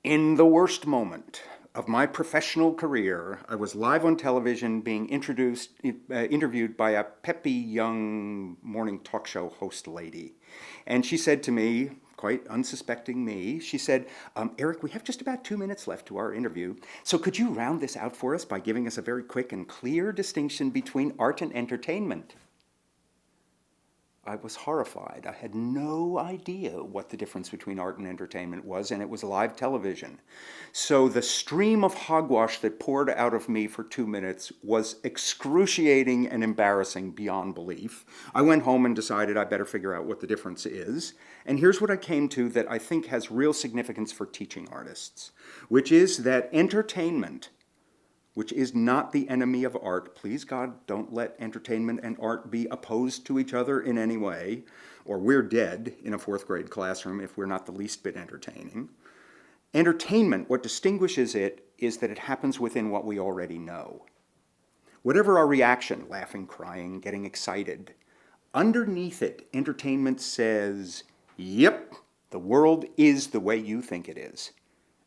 In the worst moment of my professional career, I was live on television being interviewed by a peppy young morning talk show host lady. And she said to me, quite unsuspecting me, she said, Eric, we have just about 2 minutes left to our interview. So could you round this out for us by giving us a very quick and clear distinction between art and entertainment? I was horrified. I had no idea what the difference between art and entertainment was, and it was live television. So the stream of hogwash that poured out of me for 2 minutes was excruciating and embarrassing beyond belief. I went home and decided I better figure out what the difference is. And here's what I came to that I think has real significance for teaching artists, which is that entertainment, which is not the enemy of art. Please, God, don't let entertainment and art be opposed to each other in any way, or we're dead in a fourth grade classroom if we're not the least bit entertaining. Entertainment, what distinguishes it is that it happens within what we already know. Whatever our reaction, laughing, crying, getting excited, underneath it, entertainment says, yep, the world is the way you think it is.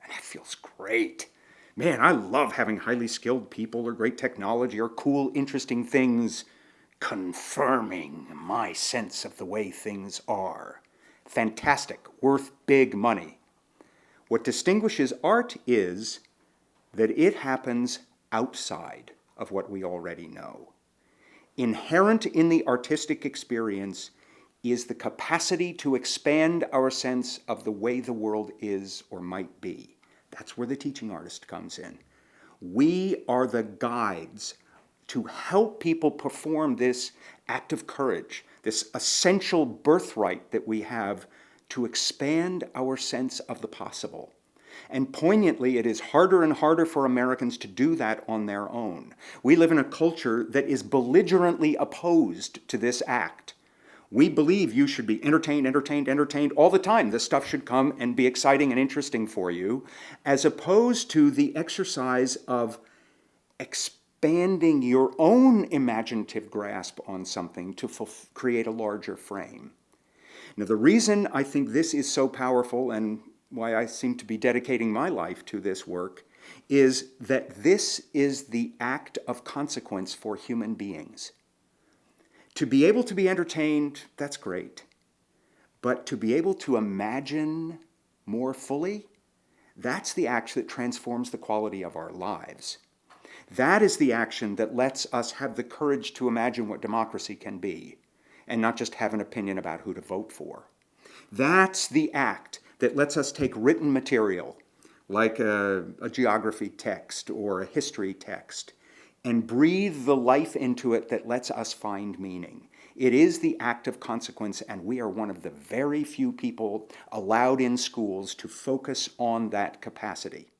And that feels great. Man, I love having highly skilled people or great technology or cool, interesting things confirming my sense of the way things are. Fantastic, worth big money. What distinguishes art is that it happens outside of what we already know. Inherent in the artistic experience is the capacity to expand our sense of the way the world is or might be. That's where the teaching artist comes in. We are the guides to help people perform this act of courage, this essential birthright that we have to expand our sense of the possible. And poignantly, it is harder and harder for Americans to do that on their own. We live in a culture that is belligerently opposed to this act. We believe you should be entertained, entertained, entertained all the time. This stuff should come and be exciting and interesting for you, as opposed to the exercise of expanding your own imaginative grasp on something to create a larger frame. Now, the reason I think this is so powerful and why I seem to be dedicating my life to this work is that this is the act of consequence for human beings. To be able to be entertained, that's great. But to be able to imagine more fully, that's the act that transforms the quality of our lives. That is the action that lets us have the courage to imagine what democracy can be, and not just have an opinion about who to vote for. That's the act that lets us take written material, like a geography text or a history text, and breathe the life into it that lets us find meaning. It is the act of consequence, and we are one of the very few people allowed in schools to focus on that capacity.